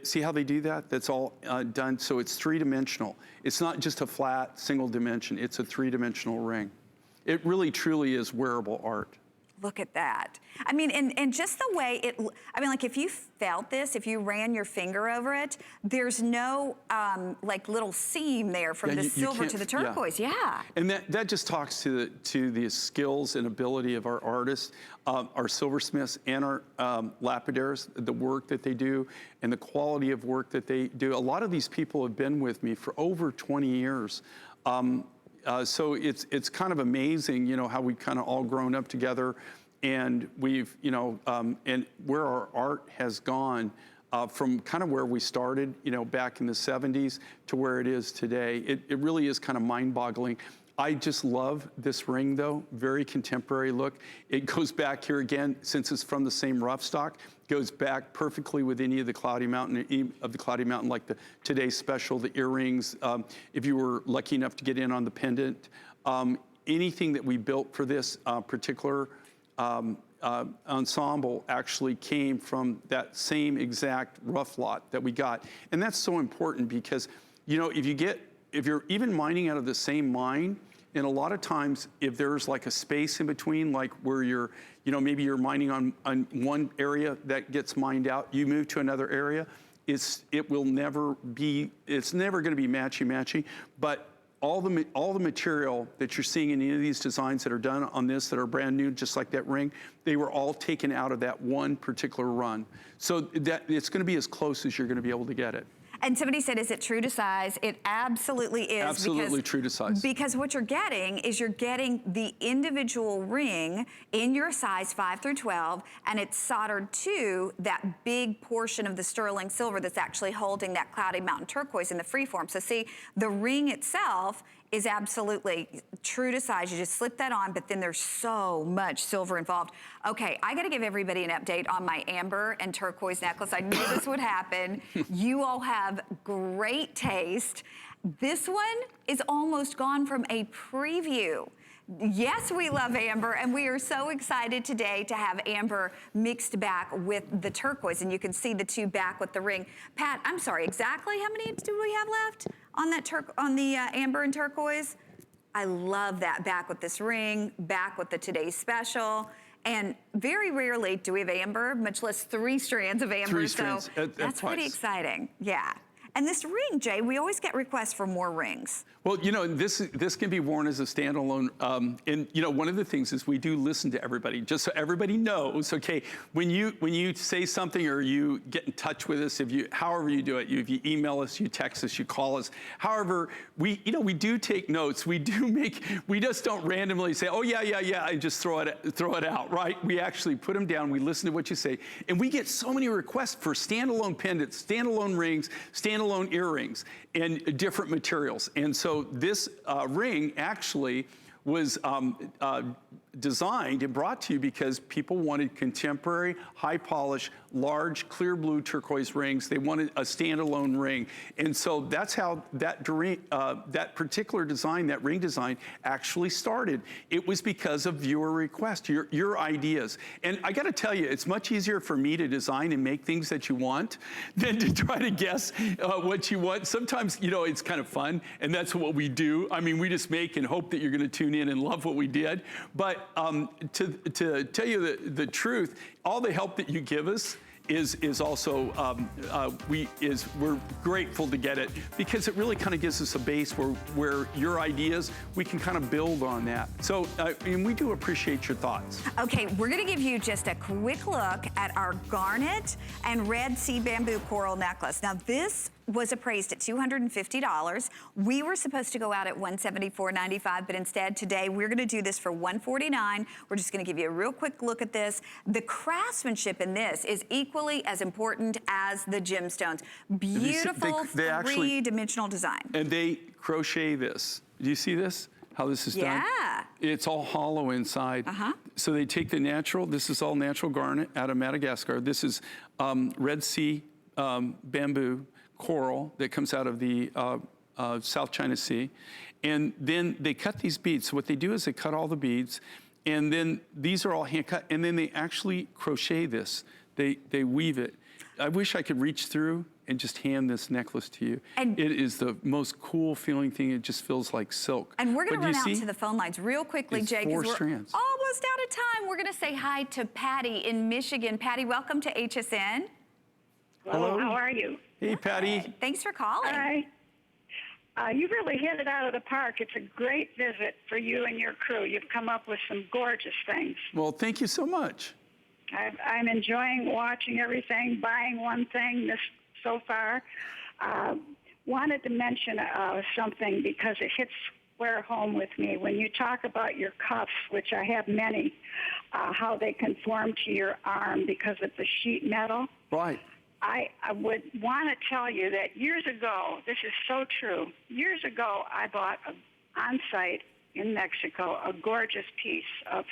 See how they do that? That's all done. So it's 3-dimensional. It's not just a flat single dimension. It's a 3-dimensional ring. It really, truly is wearable art. Look at that. I mean, and just the way it, I mean, like if you felt this, if you ran your finger over it, there's no like little seam there from the silver to the turquoise, yeah. And that just talks to the skills and ability of our artists, our silversmiths and our lapidaries, the work that they do and the quality of work that they do. A lot of these people have been with me for over 20 years. So it's kind of amazing, you know, how we've kind of all grown up together, and we've, you know, and where our art has gone from kind of where we started, you know, back in the 70s to where it is today. It really is kind of mind-boggling. I just love this ring, though. Very contemporary look. It goes back here again, since it's from the same rough stock, goes back perfectly with any of the Cloudy Mountain, like the today's special, the earrings. If you were lucky enough to get in on the pendant, anything that we built for this particular ensemble actually came from that same exact rough lot that we got. And that's so important because, you know, if you're even mining out of the same mine, and a lot of times if there's like a space in between, like where you're, you know, maybe you're mining on one area that gets mined out, you move to another area, it's never going to be matchy-matchy, but all the material that you're seeing in any of these designs that are done on this that are brand new, just like that ring, they were all taken out of that one particular run. So that it's going to be as close as you're going to be able to get it. And somebody said, is it true to size? It absolutely is. Absolutely true to size. Because what you're getting is you're getting the individual ring in your size 5 through 12, and it's soldered to that big portion of the sterling silver that's actually holding that cloudy mountain turquoise in the freeform. So see, the ring itself is absolutely true to size. You just slip that on, but then there's so much silver involved. Okay, I gotta give everybody an update on my amber and turquoise necklace. I knew this would happen. You all have great taste. This one is almost gone from a preview. Yes, we love amber, and we are so excited today to have amber mixed back with the turquoise, and you can see the two back with the ring. Pat, I'm sorry, exactly how many do we have left on that amber and turquoise? I love that, back with this ring, back with the today's special. And very rarely do we have amber, much less 3 strands of amber. 3 strands so that's pretty exciting, yeah. And this ring, Jay, we always get requests for more rings. Well, you know, this can be worn as a standalone. And you know, one of the things is we do listen to everybody, just so everybody knows. Okay, when you say something or you get in touch with us, however you do it, if you email us, you text us, you call us. However, we do take notes. We just don't randomly say, oh yeah, and just throw it out, right? We actually put them down. We listen to what you say, and we get so many requests for standalone pendants, standalone rings, standalone earrings, and different materials. And so this ring actually was designed and brought to you because people wanted contemporary, high polish, large, clear blue turquoise rings. They wanted a standalone ring. And so that's how that particular design, that ring design, actually started. It was because of viewer request, your ideas. And I gotta tell you, it's much easier for me to design and make things that you want than to try to guess what you want. Sometimes, you know, it's kind of fun, and that's what we do. I mean, we just make and hope that you're gonna tune in and love what we did. But to tell you the truth, all the help that you give us is also, we're grateful to get it because it really kind of gives us a base where your ideas, we can kind of build on that. So, and we do appreciate your thoughts. Okay, we're gonna give you just a quick look at our garnet and red sea bamboo coral necklace. Now this was appraised at $250. We were supposed to go out at $174.95, but instead today we're gonna do this for $149. We're just gonna give you a real quick look at this. The craftsmanship in this is equally as important as the gemstones. Beautiful three-dimensional design. And they crochet this. Do you see this? How this is done? Yeah. It's all hollow inside. So they take the natural, this is all natural garnet out of Madagascar. This is Red Sea bamboo coral that comes out of the South China Sea. And then they cut these beads. So what they do is they cut all the beads, and then these are all hand cut, and then they actually crochet this. They weave it. I wish I could reach through and just hand this necklace to you. And it is the most cool feeling thing. It just feels like silk. And we're gonna run out to the phone lines real quickly, Jay, because we're strands. almost out of time. We're gonna say hi to Patty in Michigan. Patty, welcome to HSN. Hello, how are you? Hey, Patty. Hi. Thanks for calling. Hi. You really hit it out of the park. It's a great visit for you and your crew. You've come up with some gorgeous things. Well, thank you so much. I'm enjoying watching everything, buying one thing so far. Wanted to mention something because it hits square home with me. When you talk about your cuffs, which I have many, how they conform to your arm because of the sheet metal. Right. I would want to tell you that years ago, this is so true, years ago I bought on site in Mexico a gorgeous piece of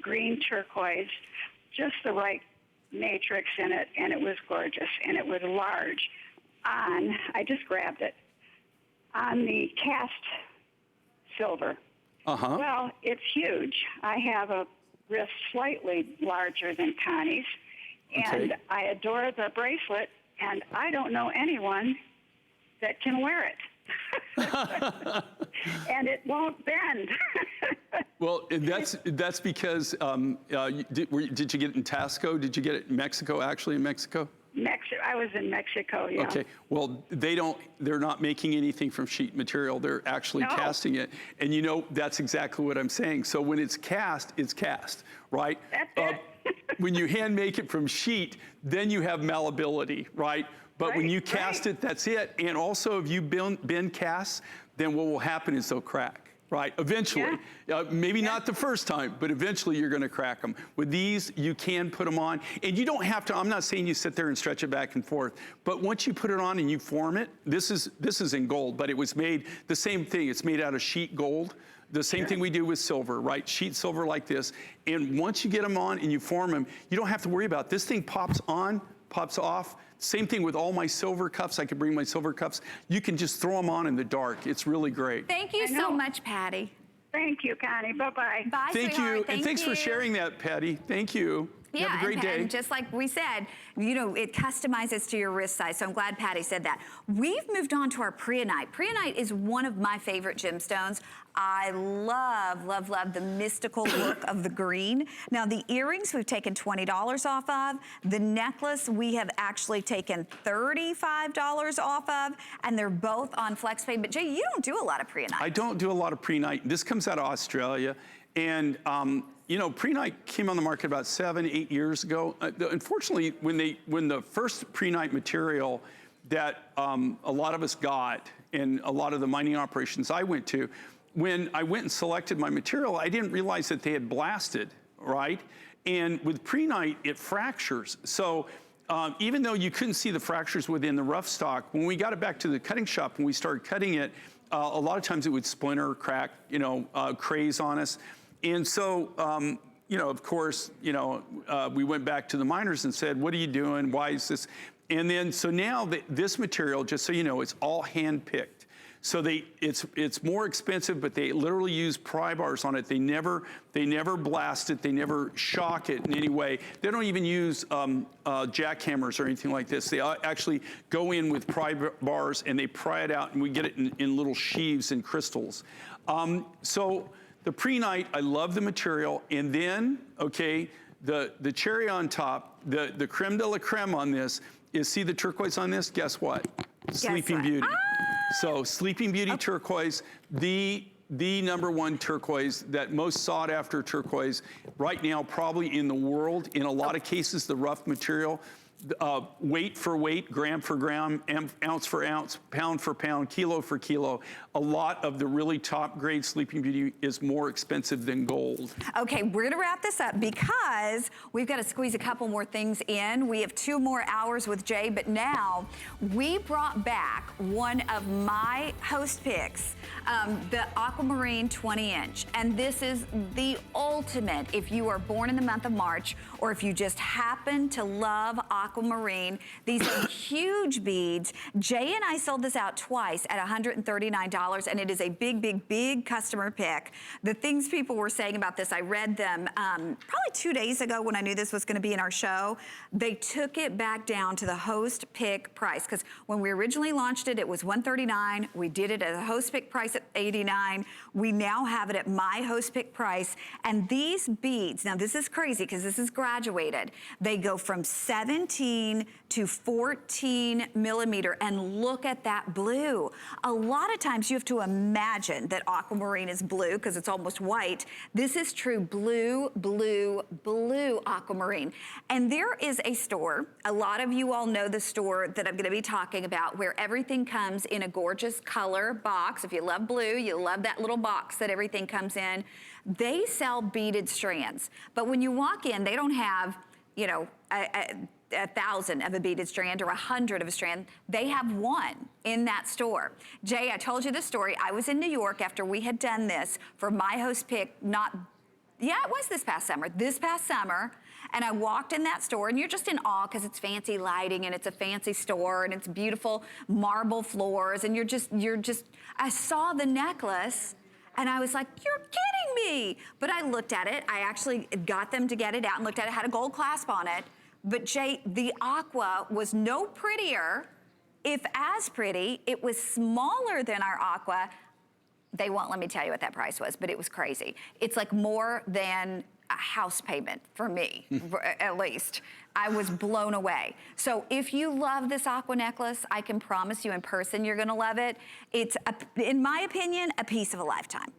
green turquoise, just the right matrix in it, and it was gorgeous, and it was large. I just grabbed it, on the cast silver. Well, it's huge. I have a wrist slightly larger than Connie's. And I adore the bracelet, and I don't know anyone that can wear it. And it won't bend. Well, that's because, did you get it in Tasco? Did you get it in Mexico, actually in Mexico? I was in Mexico, yeah. Okay, well, they're not making anything from sheet material. They're actually casting it. And you know, that's exactly what I'm saying. So when it's cast, right? That's it. When you hand make it from sheet, then you have malleability, right? But when you cast it, that's it. And also, if you bend casts, then what will happen is they'll crack, right? Eventually. Maybe not the first time, but eventually you're going to crack them. With these, you can put them on. And you don't have to, I'm not saying you sit there and stretch it back and forth. But once you put it on and you form it, this is in gold, but it was made, the same thing, it's made out of sheet gold. The same thing we do with silver, right? Sheet silver like this. And once you get them on and you form them, you don't have to worry about it. This thing pops on, pops off. Same thing with all my silver cups. I can bring my silver cups. You can just throw them on in the dark. It's really great. Thank you so much, Patty. Thank you, Connie. Bye-bye. Bye, Thank sweetheart. you. And thanks for sharing that, Patty. Thank you. Yeah, have a great day. And just like we said, you know, it customizes to your wrist size. So I'm glad Patty said that. We've moved on to our Preonite. Preonite is one of my favorite gemstones. I love, love, love the mystical look of the green. Now the earrings we've taken $20 off of. The necklace we have actually taken $35 off of, and they're both on FlexPay. But Jay, you don't do a lot of Preonite. I don't do a lot of Preonite. This comes out of Australia. And you know, Preonite came on the market about 7-8 years ago. Unfortunately, when the first Preonite material that a lot of us got in a lot of the mining operations I went to, when I went and selected my material, I didn't realize that they had blasted, right? And with Preonite, it fractures. So even though you couldn't see the fractures within the rough stock, when we got it back to the cutting shop and we started cutting it, a lot of times it would splinter, crack, you know, craze on us. And so, you know, of course, you know, we went back to the miners and said, what are you doing? Why is this? And then, so now this material, just so you know, it's all hand-picked. So it's more expensive, but they literally use pry bars on it. They never blast it. They never shock it in any way. They don't even use jackhammers or anything like this. They actually go in with pry bars and they pry it out, and we get it in little sheaves and crystals. So the Preonite, I love the material. And then, okay, the cherry on top, the creme de la creme on this is, see the turquoise on this? Guess what? Sleeping Beauty. So Sleeping Beauty turquoise, the #1 turquoise, that most sought after turquoise right now, probably in the world. In a lot of cases, the rough material, weight for weight, gram for gram, ounce for ounce, pound for pound, kilo for kilo. A lot of the really top grade Sleeping Beauty is more expensive than gold. Okay, we're gonna wrap this up because we've got to squeeze a couple more things in. We have 2 more hours with Jay, but now we brought back one of my host picks, the Aquamarine 20-inch. And this is the ultimate if you are born in the month of March or if you just happen to love Aquamarine. These are huge beads. Jay and I sold this out twice at $139, and it is a big, big, big customer pick. The things people were saying about this, I read them probably 2 days ago when I knew this was gonna be in our show. They took it back down to the host pick price, because when we originally launched it, it was $139. We did it at a host pick price at $89. We now have it at my host pick price. And these beads, now this is crazy because this is graduated. They go from 17 to 14 millimeter, and look at that blue. A lot of times you have to imagine that Aquamarine is blue because it's almost white. This is true blue, blue, blue Aquamarine. And there is a store, a lot of you all know the store that I'm gonna be talking about, where everything comes in a gorgeous color box. If you love blue, you love that little box that everything comes in. They sell beaded strands, but when you walk in, they don't have, you know, 1,000 of a beaded strand or 100 of a strand. They have one in that store. Jay, I told you the story. I was in New York after we had done this for my host pick, it was this past summer. And I walked in that store, and you're just in awe because it's fancy lighting and it's a fancy store and it's beautiful marble floors, and you're just, I saw the necklace and I was like, you're kidding me. But I looked at it. I actually got them to get it out and looked at it. It had a gold clasp on it. But Jay, the aqua was no prettier, if as pretty. It was smaller than our aqua. They won't let me tell you what that price was, but it was crazy. It's like more than a house payment for me, at least. I was blown away. So if you love this aqua necklace, I can promise you in person you're gonna love it. It's, in my opinion, a piece of a lifetime.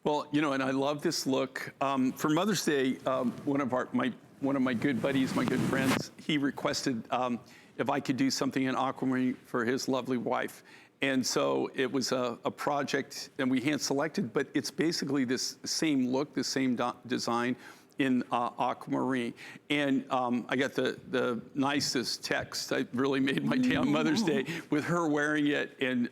Well, you know, and I love this look. For Mother's Day, one of my good buddies, my good friends, he requested if I could do something in aquamarine for his lovely wife. And so it was a project, and we hand-selected, but it's basically this same look, the same design in aquamarine. And I got the nicest text. I really made my day on Mother's Day with her wearing it. And